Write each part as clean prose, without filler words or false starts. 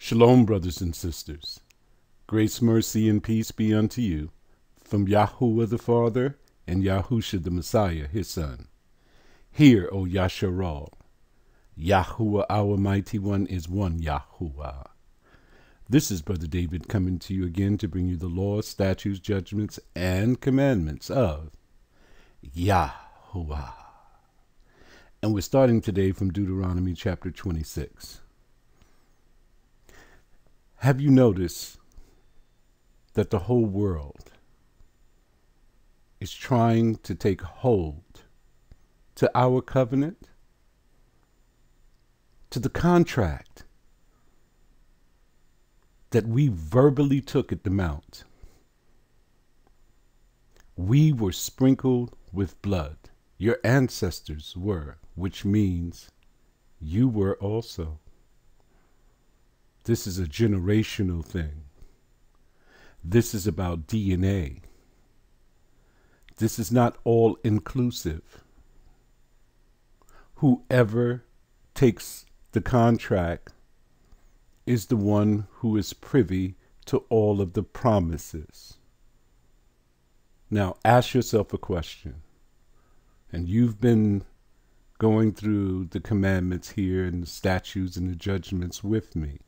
Shalom, brothers and sisters. Grace, mercy, and peace be unto you from Yahuwah the Father and Yahusha the Messiah, his Son. Hear, O Yasharal. Yahuwah, our mighty one, is one Yahuwah. This is Brother David coming to you again to bring you the laws, statutes, judgments, and commandments of Yahuwah. And we're starting today from Deuteronomy chapter 26. Have you noticed that the whole world is trying to take hold to our covenant, to the contract that we verbally took at the mount? We were sprinkled with blood. Your ancestors were, which means you were also. This is a generational thing. This is about DNA. This is not all inclusive. Whoever takes the contract is the one who is privy to all of the promises. Now, ask yourself a question. And you've been going through the commandments here and the statutes and the judgments with me.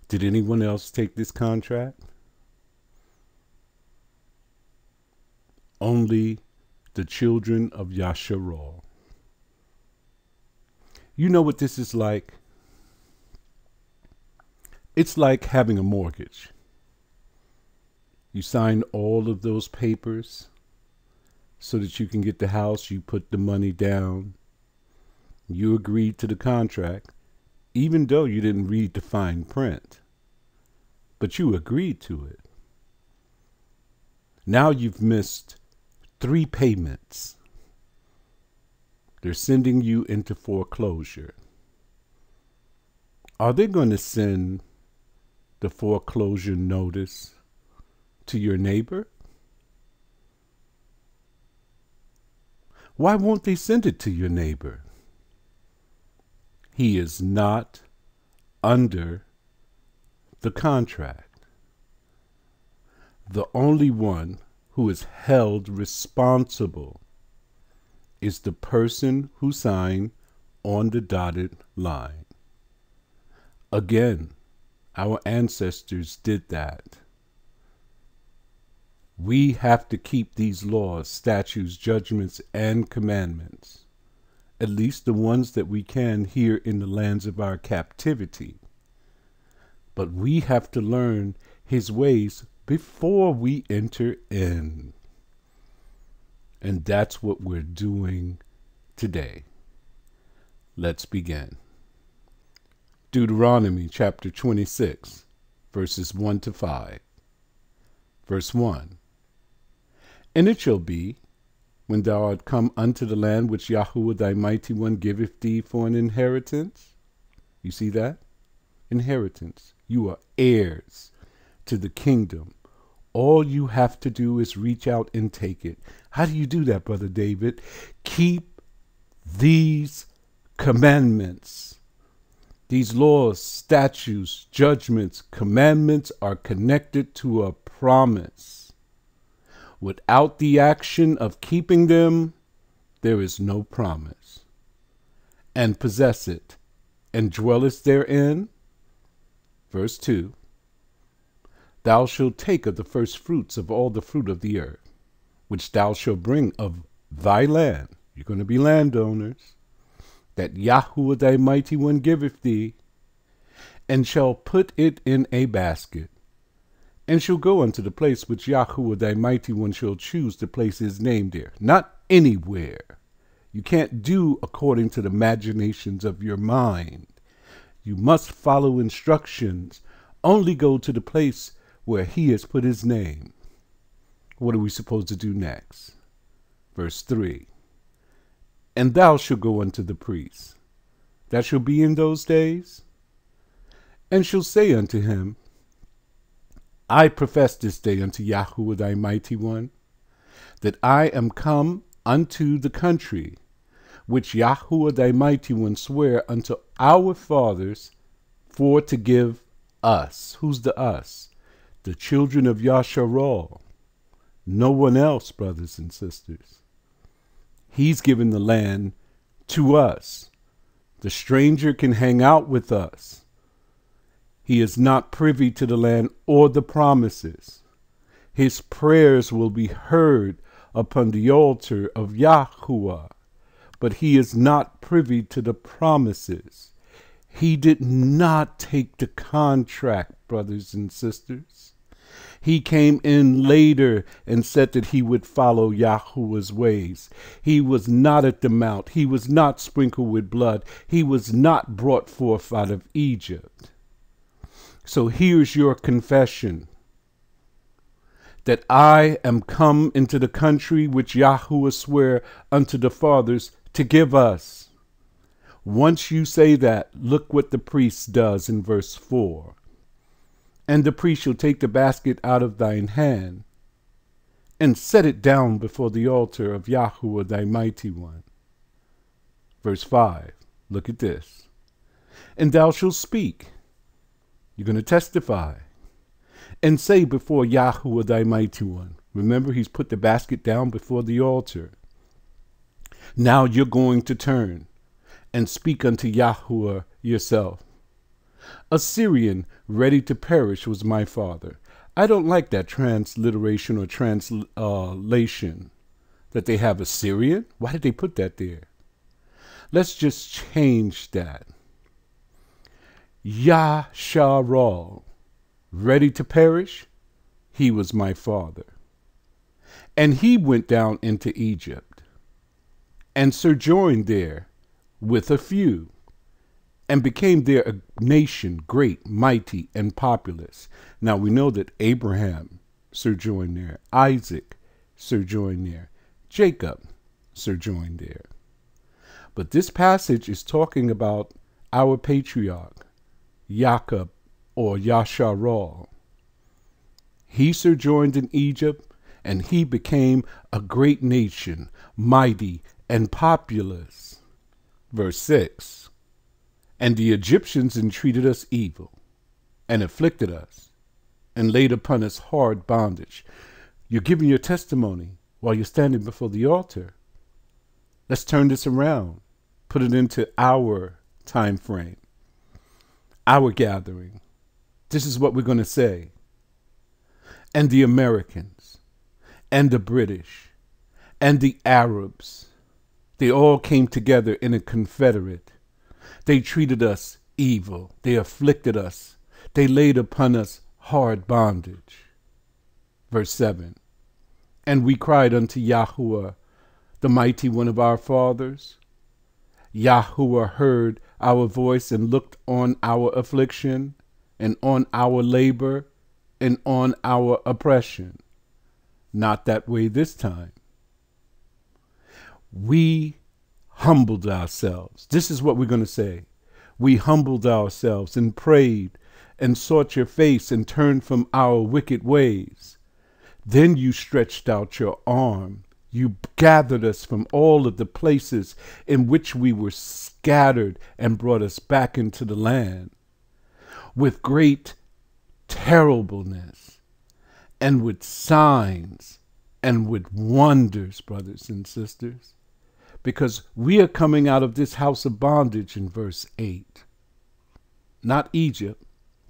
Did anyone else take this contract? Only the children of Yasharal. You know what this is like? It's like having a mortgage. You sign all of those papers so that you can get the house. You put the money down. You agreed to the contract, even though you didn't read the fine print. But you agreed to it. Now you've missed 3 payments. They're sending you into foreclosure. Are they going to send the foreclosure notice to your neighbor? Why won't they send it to your neighbor? He is not under the contract. The only one who is held responsible is the person who signed on the dotted line. Again, our ancestors did that. We have to keep these laws, statutes, judgments, and commandments, at least the ones that we can here in the lands of our captivity. But we have to learn his ways before we enter in. And that's what we're doing today. Let's begin. Deuteronomy chapter 26, verses 1 to 5. Verse 1. And it shall be, when thou art come unto the land which Yahuwah thy mighty one giveth thee for an inheritance. You see that? Inheritance. You are heirs to the kingdom. All you have to do is reach out and take it. How do you do that, Brother David? Keep these commandments. These laws, statutes, judgments, commandments are connected to a promise. Without the action of keeping them, there is no promise. And possess it, and dwellest therein. Verse 2. Thou shalt take of the first fruits of all the fruit of the earth, which thou shalt bring of thy land. You're going to be landowners. That Yahuwah thy mighty one giveth thee, and shall put it in a basket, and shall go unto the place which Yahuwah thy mighty one shall choose to place his name there. Not anywhere. You can't do according to the imaginations of your mind. You must follow instructions. Only go to the place where he has put his name. What are we supposed to do next? Verse 3. And thou shalt go unto the priest that shall be in those days, and shall say unto him, I profess this day unto Yahuwah thy mighty one, that I am come unto the country which Yahuwah thy mighty one sware unto our fathers for to give us. Who's the us? The children of Yasharal. No one else, brothers and sisters. He's given the land to us. The stranger can hang out with us. He is not privy to the land or the promises. His prayers will be heard upon the altar of Yahuwah, but he is not privy to the promises. He did not take the contract, brothers and sisters. He came in later and said that he would follow Yahuwah's ways. He was not at the mount. He was not sprinkled with blood. He was not brought forth out of Egypt. So here's your confession, that I am come into the country which Yahuwah sware unto the fathers to give us. Once you say that, look what the priest does in verse 4. And the priest shall take the basket out of thine hand and set it down before the altar of Yahuwah thy mighty one. Verse 5, look at this. And thou shalt speak. You're going to testify. And say before Yahuwah thy mighty one. Remember, he's put the basket down before the altar. Now you're going to turn and speak unto Yahuwah yourself. A Syrian ready to perish was my father. I don't like that transliteration or translation that they have Assyrian. Why did they put that there? Let's just change that. Yasharal, ready to perish, he was my father. And he went down into Egypt and sojourned there with a few, and became there a nation great, mighty, and populous. Now we know that Abraham sojourned there, Isaac sojourned there, Jacob sojourned there. But this passage is talking about our patriarch, Jacob or Yasharal. He sojourned in Egypt, and he became a great nation, mighty and populous. Verse 6. And the Egyptians entreated us evil, and afflicted us, and laid upon us hard bondage. You're giving your testimony while you're standing before the altar. Let's turn this around, put it into our time frame, our gathering. This is what we're going to say. And the Americans, and the British, and the Arabs, they all came together in a confederate. They treated us evil. They afflicted us. They laid upon us hard bondage. Verse 7. And we cried unto Yahuwah, the mighty one of our fathers. Yahuwah heard our voice and looked on our affliction, and on our labor, and on our oppression. Not that way this time. We humbled ourselves. This is what we're going to say. We humbled ourselves and prayed and sought your face and turned from our wicked ways. Then you stretched out your arm. You gathered us from all of the places in which we were scattered and brought us back into the land with great terribleness and with signs and with wonders, brothers and sisters, because we are coming out of this house of bondage in verse 8. Not Egypt,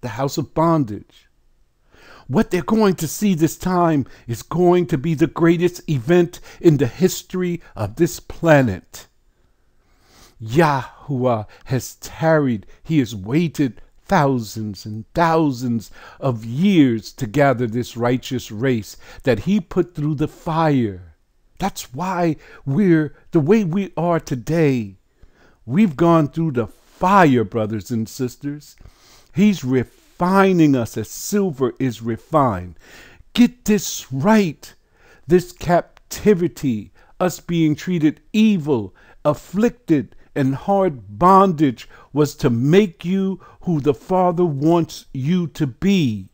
the house of bondage. What they're going to see this time is going to be the greatest event in the history of this planet. Yahuwah has tarried. He has waited thousands and thousands of years to gather this righteous race that he put through the fire. That's why we're the way we are today. We've gone through the fire, brothers and sisters. He's refining us as silver is refined. Get this right. This captivity, us being treated evil, afflicted, and hard bondage was to make you who the Father wants you to be.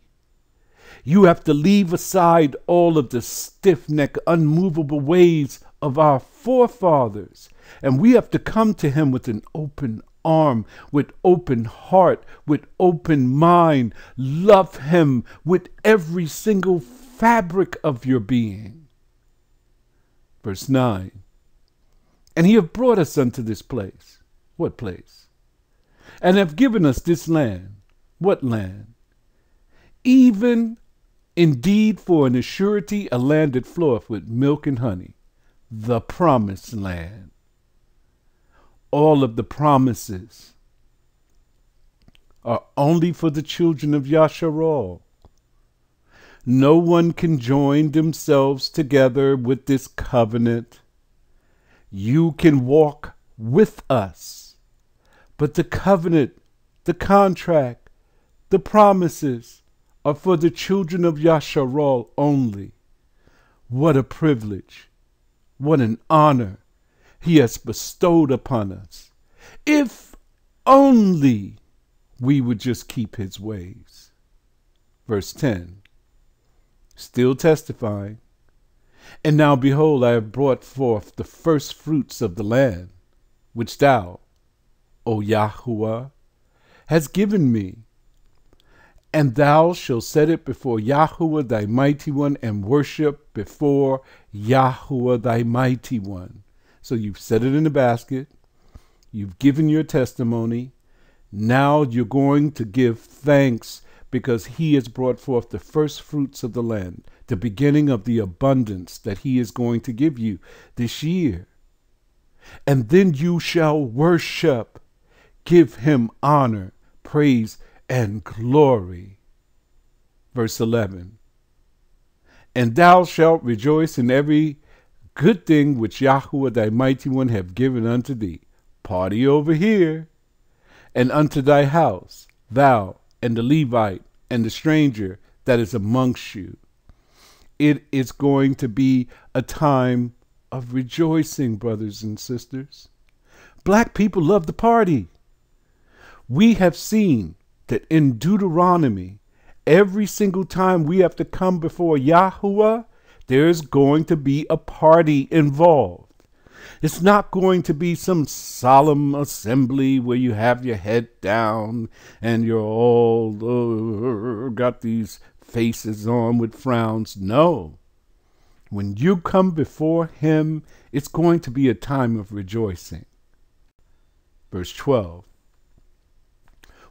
You have to leave aside all of the stiff-necked, unmovable ways of our forefathers, and we have to come to him with an open arm, with open heart, with open mind. Love him with every single fabric of your being. Verse 9. And he hath brought us unto this place. What place? And have given us this land. What land? Even indeed for an assurity a land that floweth with milk and honey. The promised land. All of the promises are only for the children of Yasharal. No one can join themselves together with this covenant. You can walk with us, but the covenant, the contract, the promises are for the children of Yasharal only. What a privilege. What an honor he has bestowed upon us. If only we would just keep his ways. Verse 10, still testifying. And now behold, I have brought forth the first fruits of the land, which thou, O Yahuwah, hast given me. And thou shalt set it before Yahuwah thy mighty one, and worship before Yahuwah thy mighty one. So you've set it in the basket. You've given your testimony. Now you're going to give thanks because he has brought forth the first fruits of the land, the beginning of the abundance that he is going to give you this year. And then you shall worship, give him honor, praise, and glory. Verse 11. And thou shalt rejoice in every good thing which Yahuwah thy mighty one have given unto thee. Party over here. And unto thy house, thou and the Levite and the stranger that is amongst you. It is going to be a time of rejoicing, brothers and sisters. Black people love the party. We have seen that in Deuteronomy, every single time we have to come before Yahuwah, there's going to be a party involved. It's not going to be some solemn assembly where you have your head down and you're all got these faces on with frowns. No. When you come before him, it's going to be a time of rejoicing. Verse 12.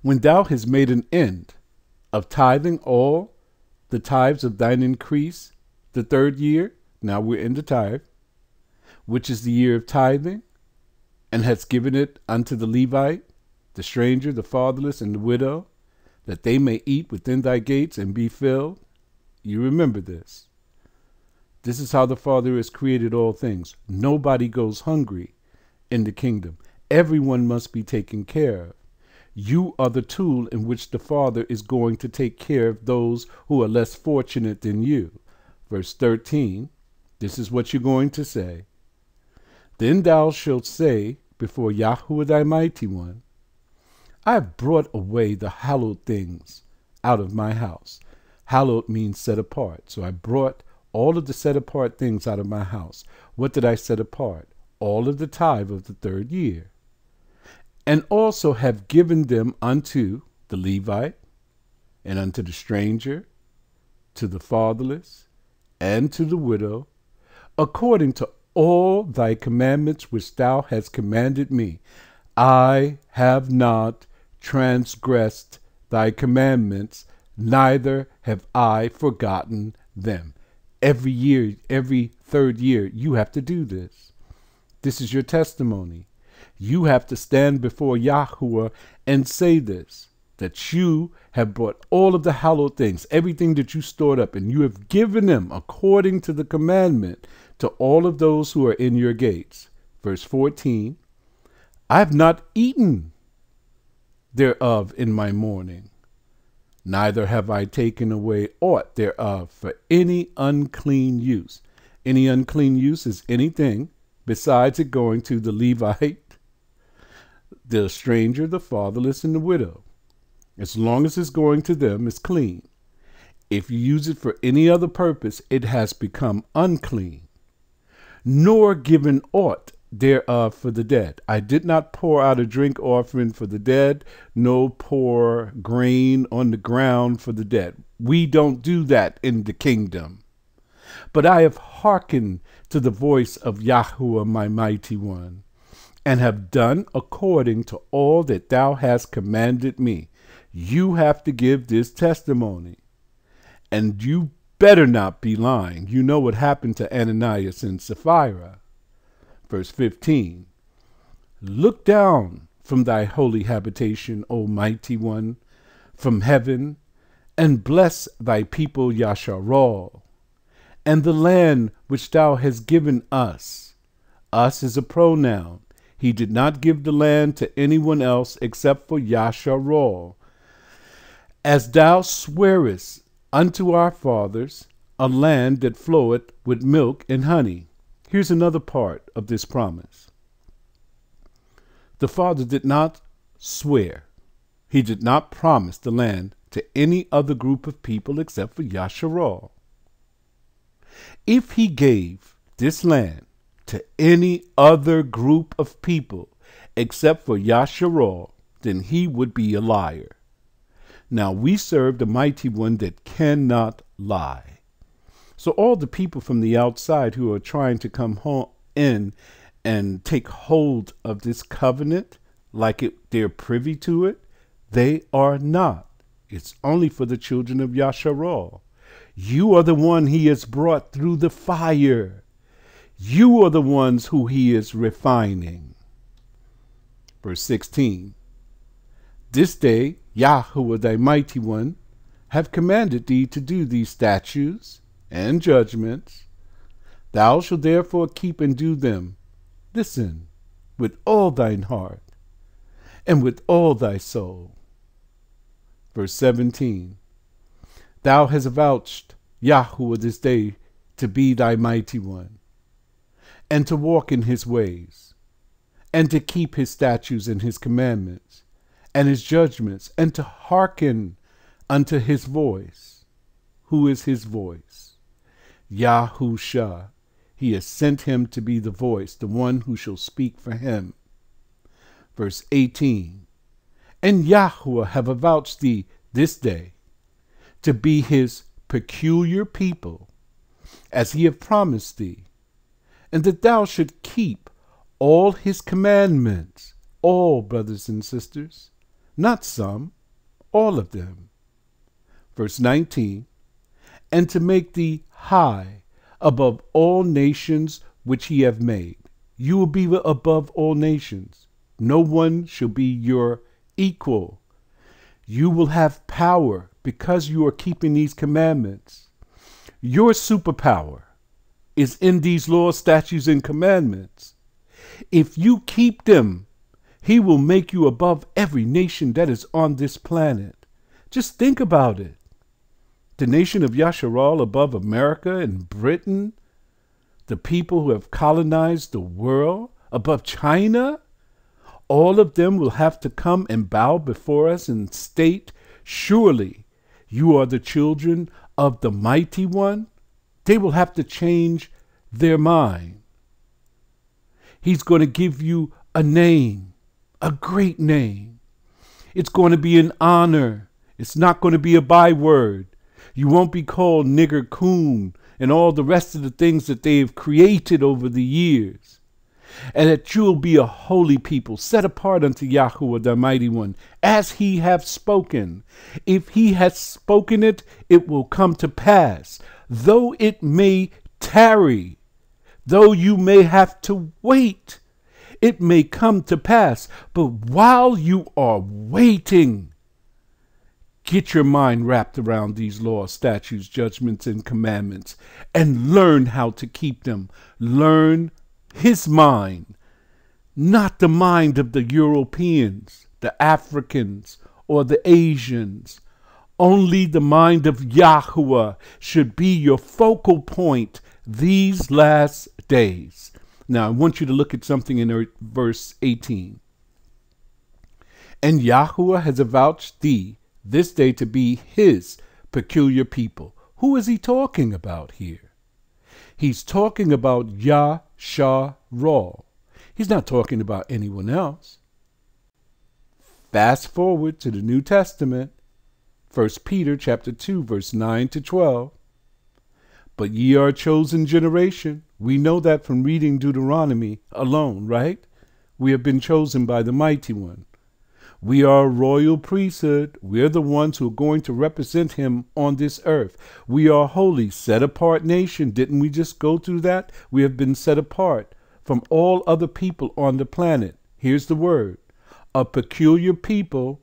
When thou hast made an end of tithing all the tithes of thine increase, the third year, now we're in the tithe, which is the year of tithing, and hast given it unto the Levite, the stranger, the fatherless, and the widow, that they may eat within thy gates and be filled. You remember this. This is how the Father has created all things. Nobody goes hungry in the kingdom. Everyone must be taken care of. You are the tool in which the Father is going to take care of those who are less fortunate than you. Verse 13, this is what you're going to say. Then thou shalt say before Yahuwah thy mighty one, I have brought away the hallowed things out of my house. Hallowed means set apart. So I brought all of the set apart things out of my house. What did I set apart? All of the tithe of the third year. And also have given them unto the Levite, and unto the stranger, to the fatherless, and to the widow, according to all thy commandments which thou hast commanded me. I have not transgressed thy commandments, neither have I forgotten them. Every year, every third year, you have to do this. This is your testimony. You have to stand before Yahuwah and say this, that you have brought all of the hallowed things, everything that you stored up, and you have given them according to the commandment to all of those who are in your gates. Verse 14, I have not eaten thereof in my mourning, neither have I taken away aught thereof for any unclean use. Any unclean use is anything besides it going to the Levite, the stranger, the fatherless, and the widow. As long as it's going to them, it's clean. If you use it for any other purpose, it has become unclean. Nor given aught thereof for the dead. I did not pour out a drink offering for the dead, no pour grain on the ground for the dead. We don't do that in the kingdom. But I have hearkened to the voice of Yahuwah, my mighty one, and have done according to all that thou hast commanded me. You have to give this testimony, and you better not be lying. You know what happened to Ananias and Sapphira. Verse 15, look down from thy holy habitation, O mighty one, from heaven, and bless thy people Yasharal, and the land which thou hast given us. Us is a pronoun. He did not give the land to anyone else except for Yasharal. As thou swearest unto our fathers, a land that floweth with milk and honey. Here's another part of this promise. The Father did not swear. He did not promise the land to any other group of people except for Yasharal. If he gave this land to any other group of people except for Yasharal, then he would be a liar. Now we serve the mighty one that cannot lie. So all the people from the outside who are trying to come in and take hold of this covenant like they're privy to it, they are not. It's only for the children of Yasharal. You are the one he has brought through the fire. You are the ones who he is refining. Verse 16. This day, Yahuwah thy mighty one, have commanded thee to do these statutes and judgments. Thou shalt therefore keep and do them. Listen, with all thine heart and with all thy soul. Verse 17. Thou hast avouched Yahuwah this day to be thy mighty one, and to walk in his ways, and to keep his statutes and his commandments, and his judgments, and to hearken unto his voice. Who is his voice? Yahusha. He has sent him to be the voice, the one who shall speak for him. Verse 18. And Yahuwah have avouched thee this day to be his peculiar people, as he have promised thee, and that thou should keep all his commandments, all, brothers and sisters, not some, all of them. Verse 19, and to make thee high above all nations which he have made. You will be above all nations. No one shall be your equal. You will have power because you are keeping these commandments. Your superpower is in these laws, statutes, and commandments. If you keep them, he will make you above every nation that is on this planet. Just think about it. The nation of Yasharal above America and Britain, the people who have colonized the world, above China, all of them will have to come and bow before us and state, surely you are the children of the mighty one. They will have to change their mind. He's going to give you a name, a great name. It's going to be an honor. It's not going to be a byword. You won't be called nigger coon and all the rest of the things that they've created over the years. And that you will be a holy people, set apart unto Yahuwah the mighty one, as he hath spoken. If he hath spoken it, it will come to pass. Though it may tarry, though you may have to wait, it may come to pass. But while you are waiting, get your mind wrapped around these laws, statutes, judgments, and commandments, and learn how to keep them. Learn his mind, not the mind of the Europeans, the Africans, or the Asians. Only the mind of Yahuwah should be your focal point these last days. Now, I want you to look at something in verse 18. And Yahuwah has avouched thee this day to be his peculiar people. Who is he talking about here? He's talking about Yasharal. He's not talking about anyone else. Fast forward to the New Testament, 1 Peter chapter 2, verse 9 to 12. But ye are a chosen generation. We know that from reading Deuteronomy alone, right? We have been chosen by the Mighty One. We are a royal priesthood. We're the ones who are going to represent him on this earth. We are holy, set apart nation. Didn't we just go through that? We have been set apart from all other people on the planet. Here's the word. A peculiar people,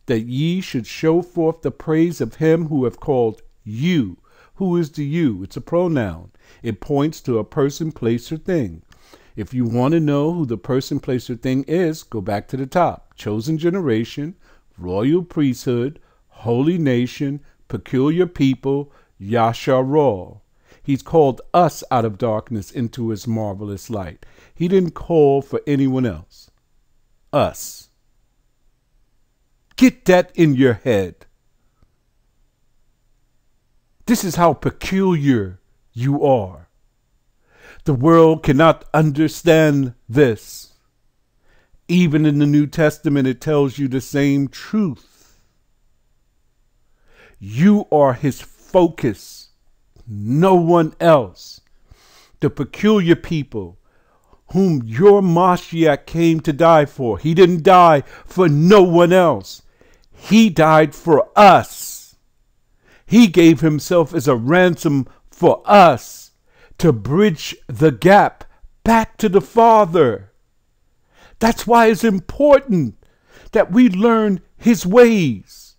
that ye should show forth the praise of him who have called you. Who is the you? It's a pronoun. It points to a person, place, or thing. If you want to know who the person, place, or thing is, go back to the top. Chosen generation, royal priesthood, holy nation, peculiar people, Yasharah. He's called us out of darkness into his marvelous light. He didn't call for anyone else. Us. Get that in your head. This is how peculiar you are. The world cannot understand this. Even in the New Testament, it tells you the same truth. You are his focus, no one else. The peculiar people whom your Mashiach came to die for. He didn't die for no one else. He died for us. He gave himself as a ransom for us, to bridge the gap back to the Father. That's why it's important that we learn his ways.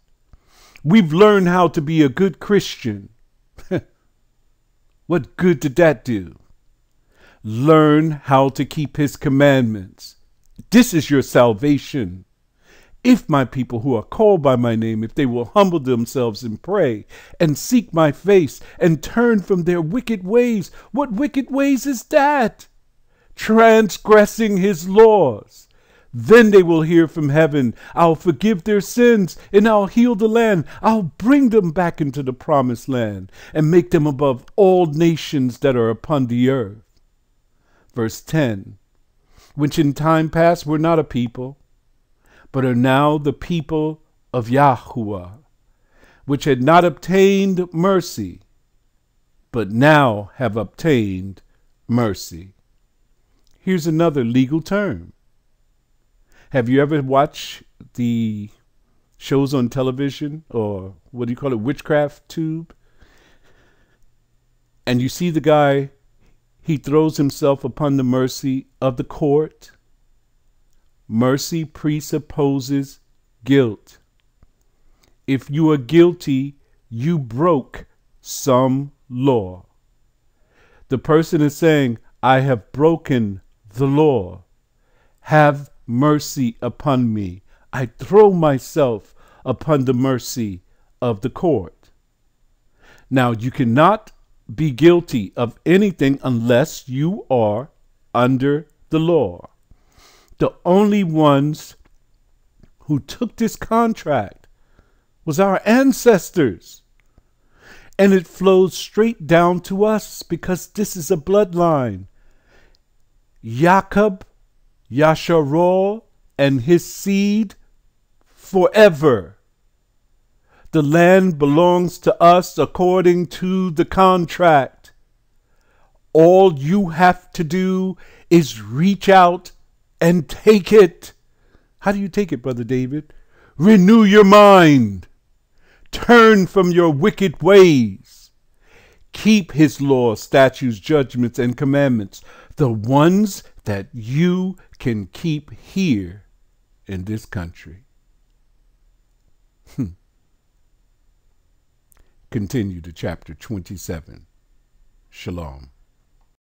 We've learned how to be a good Christian. What good did that do? Learn how to keep his commandments. This is your salvation. If my people who are called by my name, if they will humble themselves and pray and seek my face and turn from their wicked ways. What wicked ways is that? Transgressing his laws. Then they will hear from heaven. I'll forgive their sins and I'll heal the land. I'll bring them back into the promised land and make them above all nations that are upon the earth. Verse 10, which in time past were not a people, but are now the people of Yahuwah, which had not obtained mercy, but now have obtained mercy. Here's another legal term. Have you ever watched the shows on television, or what do you call it, witchcraft tube? And you see the guy, he throws himself upon the mercy of the court. Mercy presupposes guilt. If you are guilty, you broke some law. The person is saying, I have broken the law. Have mercy upon me. I throw myself upon the mercy of the court. Now, you cannot be guilty of anything unless you are under the law. The only ones who took this contract was our ancestors. And it flows straight down to us because this is a bloodline. Jacob, Yasharah, and his seed forever. The land belongs to us according to the contract. All you have to do is reach out and take it. How do you take it, Brother David? Renew your mind. Turn from your wicked ways. Keep his laws, statutes, judgments, and commandments, the ones that you can keep here in this country. Continue to chapter 27. Shalom.